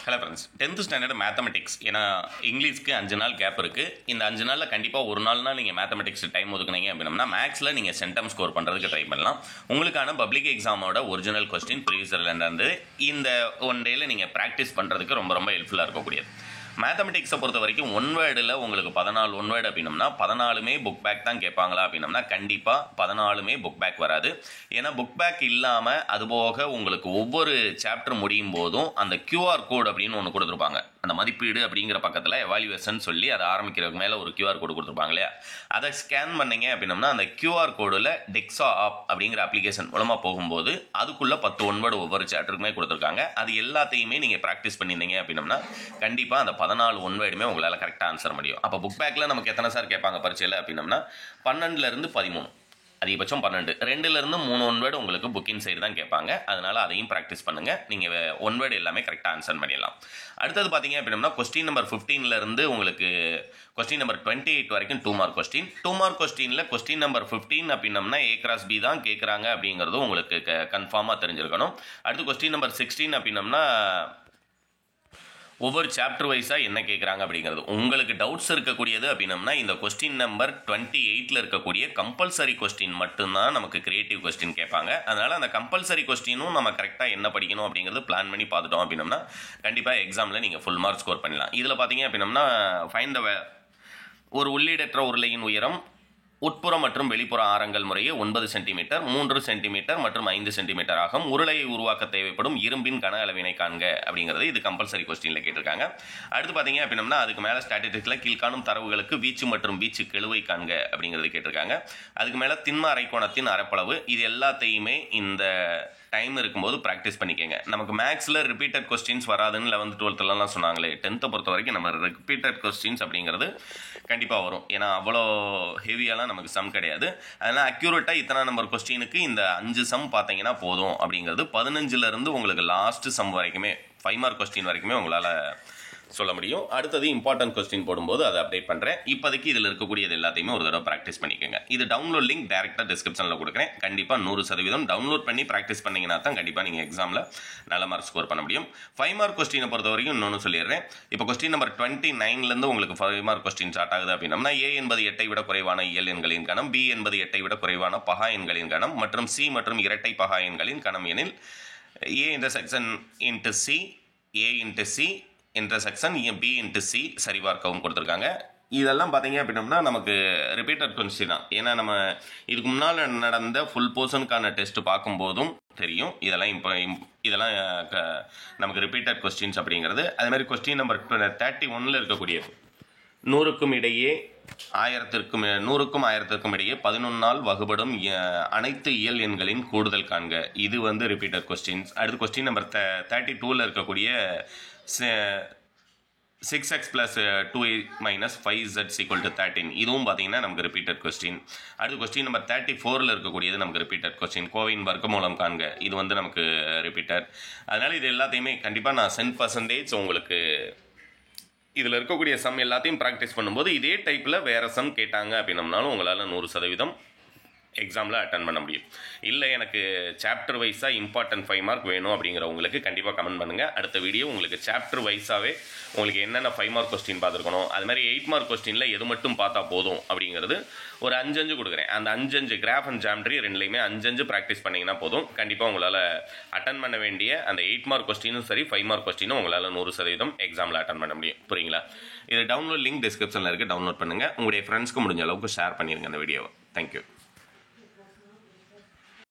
Hello friends, 10th standard mathematics. ஏன்னா இங்கிலீஷ்க்கு 5 நாள் gap இருக்குது. இந்த 5 நாளில் கண்டிப்பாக ஒரு நாள்னா நீங்கள் மேத்தமெட்டிக்ஸ் டைம் ஒதுக்குனீங்க அப்படின்னா மேக்ஸில் நீங்கள் சென்டம் ஸ்கோர் பண்ணுறதுக்கு ட்ரை பண்ணலாம். உங்களுக்கான பப்ளிக் எக்ஸாமோட ஒரிஜினல் கொஸ்டின் ப்ரீவியஸ்லேருந்து இந்த ஒன் டேயில் நீங்கள் ப்ராக்டிஸ் பண்ணுறதுக்கு ரொம்ப ரொம்ப ஹெல்ப்ஃபுல்லாக இருக்கக்கூடியது. மேத்தமெட்டிக்ஸை பொறுத்த வரைக்கும் ஒன் வேர்டில் உங்களுக்கு 14 ஒன் வேர்டு அப்படின்னம்னா 14மே புக் பேக் தான் கேட்பாங்களா அப்படின்னம்னா கண்டிப்பாக 14மே புக் பேக் வராது. ஏன்னா புக் பேக் இல்லாமல் அதுபோக உங்களுக்கு ஒவ்வொரு சாப்டர் முடியும் போதும் அந்த QR கோட் அப்படின்னு ஒன்று கொடுத்துருப்பாங்க. அந்த மதிப்பீடு அப்படிங்கிற பக்கத்தில் எவாலுவேஷன் சொல்லி அதை ஆரம்பிக்கிறதுக்கு மேலே ஒரு QR கோடு கொடுத்துருப்பாங்க இல்லையா, அதை ஸ்கேன் பண்ணீங்க அப்படின்னம்னா அந்த QR கோடில் டெக்ஸா ஆப் அப்படிங்கிற அப்ளிகேஷன் மூலமாக போகும்போது அதுக்குள்ளே 10 ஒன் வேர்டு ஒவ்வொரு சாப்டருக்குமே கொடுத்துருக்காங்க. அது எல்லாத்தையுமே நீங்கள் ப்ராக்டிஸ் பண்ணியிருந்தீங்க அப்படின்னம்னா கண்டிப்பாக அந்த 14 ஒன் வேர்டுமே உங்களால் கரெக்டாக ஆன்சர் முடியும். அப்போ புக் பேக்கில் நமக்கு எத்தனை சார் கேட்பாங்க பரீட்சையில் அப்படின்னம்னா 12லேருந்து 13, அதிகபட்சம் 12, 2லேருந்து 3 ஒன் வேர்டு உங்களுக்கு புக்கின் சைடு தான் கேட்பாங்க. அதனால் அதையும் ப்ராக்டிஸ் பண்ணுங்கள். நீங்கள் ஒன் வேர்டு எல்லாமே கரெக்டாக ஆன்சர் பண்ணிடலாம். அடுத்தது பார்த்தீங்க அப்படின்னா கொஸ்டின் நம்பர் 15லேருந்து உங்களுக்கு கொஸ்டின் நம்பர் 28 வரைக்கும் 2 மார்க் கொஸ்டின். 2 மார்க் கொஸ்டினில் கொஸ்டின் நம்பர் 15 அப்படின்னம்னா A×B தான் கேட்குறாங்க அப்படிங்கிறது உங்களுக்கு கன்ஃபார்மாக தெரிஞ்சிருக்கணும். அடுத்து கொஸ்டின் நம்பர் 16 அப்படின்னம்னா ஒவ்வொரு சாப்டர் வைஸாக என்ன கேட்குறாங்க அப்படிங்கிறது உங்களுக்கு டவுட்ஸ் இருக்கக்கூடியது அப்படின்னம்னா இந்த கொஸ்டின் நம்பர் 28ல் இருக்கக்கூடிய கம்பல்சரி கொஸ்டின் மட்டும்தான் நமக்கு கிரியேட்டிவ் கொஸ்டின் கேட்பாங்க. அதனால் அந்த கம்பல்சரி கொஸ்டினும் நம்ம கரெக்டாக என்ன படிக்கணும் அப்படிங்கிறது பிளான் பண்ணி பார்த்துட்டோம் அப்படின்னம்னா கண்டிப்பாக எக்ஸாமில் நீங்கள் ஃபுல் மார்க் ஸ்கோர் பண்ணலாம். இதில் பார்த்தீங்க அப்படின்னம்னா ஃபைண்ட் ஒரு உள்ளீடற்ற உருளையின் உயரம் உட்புறம் மற்றும் வெளிப்புற ஆரங்கள் முறையே 9 சென்டிமீட்டர், 3 சென்டிமீட்டர் மற்றும் 5 சென்டிமீட்டர் ஆகும். உருளையை உருவாக்க தேவைப்படும் இரும்பின் கன அளவினை காண்க அப்படிங்கிறது இது கம்பல்சரி கொஸ்டினில் கேட்டிருக்காங்க. அடுத்து பார்த்தீங்க அப்படின்னா அதுக்கு மேலே ஸ்டாட்டிஸ்டிக்ஸில் கீழ்காணும் தரவுகளுக்கு வீச்சு மற்றும் வீச்சு கெழுவை காண்க அப்படிங்கிறது கேட்டிருக்காங்க. அதுக்கு மேலே திண்ம அரைக்கோணத்தின் அரைப்பளவு, இது எல்லாத்தையுமே இந்த டைம் இருக்கும்போது ப்ராக்டிஸ் பண்ணிக்கோங்க. நமக்கு மேக்ஸில் ரிப்பீட்டட் கொஸ்டின்ஸ் வராதுன்னு 11th 12thலாம் சொன்னாங்களே, 10th பொறுத்த வரைக்கும் நம்ம ரிப்பீட்டட் கொஸ்டின்ஸ் அப்படிங்கிறது கண்டிப்பாக வரும். ஏன்னா அவ்வளோ ஹெவியாலாம் நமக்கு சம் கிடையாது. அதனால் அக்யூரேட்டாக இத்தனை நம்பர் கொஸ்டினுக்கு இந்த 5 சம் பார்த்தீங்கன்னா போதும் அப்படிங்கிறது 15லேருந்து உங்களுக்கு லாஸ்ட் சம் வரைக்குமே 5 மார்க் கொஸ்டின் வரைக்குமே உங்களால் சொல்ல முடியும். அடுத்தது இம்பார்ட்டன்ட் கொஸ்டின் போடும்போது அதை அப்டேட் பண்ணுறேன். இப்போதைக்கு இதில் இருக்கக்கூடியது எல்லாத்தையுமே ஒரு தடவை ப்ராக்டிஸ் பண்ணிக்கோங்க. இது டவுன்லோட் லிங்க் டேரெக்டாக டிஸ்கிரிப்ஷனில் கொடுக்குறேன். கண்டிப்பாக 100% டவுன்லோட் பண்ணி ப்ராக்டிஸ் பண்ணிங்கன்னா தான் கண்டிப்பாக நீங்கள் எக்ஸாமில் நல்ல மார்க் ஸ்கோர் பண்ண முடியும். 5 மார்க் கொஸ்டினை பொறுத்த வரைக்கும் இன்னொன்று சொல்லிடுறேன். இப்போ கொஸ்டின் நம்பர் 29லேருந்து உங்களுக்கு 5 மார்க் கொஸ்டின் ஸ்டார்ட் ஆகுது அப்படின்னா A என்பது 8ஐ விட குறைவான இயல் எண்களின் கணம், B என்பது 8ஐ விட குறைவான பகா எண்களின் கணம் மற்றும் C மற்றும் இரட்டை பகா எண்களின் கணம் எனில் A intersection into C, A into C intersection B into C சரிபார்க்கவும் கொடுத்துருக்காங்க. இதெல்லாம் பார்த்தீங்க அப்படின்னம்னா நமக்கு ரிப்பீட்டட் கொஸ்டின் தான். ஏன்னா நம்ம இதுக்கு முன்னால் நடந்த ஃபுல் போர்ஷனுக்கான டெஸ்ட் பார்க்கும்போதும் தெரியும் இதெல்லாம் நமக்கு ரிப்பீட்டட் கொஸ்டின்ஸ் அப்படிங்கிறது. அதேமாதிரி கொஸ்டின் நம்பர் 31ல் இருக்கக்கூடிய 100க்கும் இடையே 1000க்கும் இடையே 11ஆல் வகுபடும் அனைத்து இயல் எண்களின் கூடுதல் காண்க. இது வந்து ரிப்பீட்டட் கொஸ்டின்ஸ். அடுத்து கொஸ்டின் நம்பர் 32ல் இருக்கக்கூடிய 6x + 2a - 5z = 13. இதுவும் பார்த்தீங்கன்னா நமக்கு ரிப்பீட்டட் கொஸ்டின். அடுத்து கொஸ்டின் நம்பர் 34ல் இருக்கக்கூடியது நமக்கு ரிப்பீட்டட் கொஸ்டின். கோவையின் வர்க்கமூலம் காண்க. இது வந்து நமக்கு ரிப்பீட்டட். அதனால் இது எல்லாத்தையுமே கண்டிப்பாக நான் 100% உங்களுக்கு இதில் இருக்கக்கூடிய சம் எல்லாத்தையும் ப்ராக்டிஸ் பண்ணும்போது இதே டைப்பில் வேறு சம் கேட்டாங்க அப்படின்னம்னாலும் உங்களால் 100% எக்ஸாமில் அட்டன் பண்ண முடியும். இல்லை எனக்கு சாப்டர் வைஸாக இம்பார்ட்டன்ட் 5 மார்க் வேணும் அப்படிங்கிறவங்களுக்கு கண்டிப்பாக கமெண்ட் பண்ணுங்கள். அடுத்த வீடியோ உங்களுக்கு சாப்டர் வைஸாகவே உங்களுக்கு என்னென்ன 5 மார்க் கொஸ்டின் பார்த்துருக்கணும், அது மாதிரி 8 மார்க் கொஸ்டினில் எது மட்டும் பார்த்தா போதும் அப்படிங்கிறது ஒரு 5 கொடுக்குறேன். அந்த 5 கிராஃப் அண்ட் ஜாமெட்ரி ரெண்டுலையுமே 5 ப்ராக்டிஸ் பண்ணிங்கன்னா போதும். கண்டிப்பாக உங்களால் அட்டன் பண்ண வேண்டிய அந்த 8 மார்க் கொஸ்டினும் சரி 5 மார்க் கொஸ்டினும் உங்களால் 100% எக்ஸாமில் அட்டன் பண்ண முடியும். புரியுங்களா? இது டவுன்லோட் லிங்க் டிஸ்கிரிப்ஷனில் இருக்குது, டவுன்லோட் பண்ணுங்கள். உங்களுடைய ஃப்ரெண்ட்ஸ்க்கு முடிஞ்ச அளவுக்கு ஷேர் பண்ணிடுங்க இந்த வீடியோவை. தேங்க்யூ.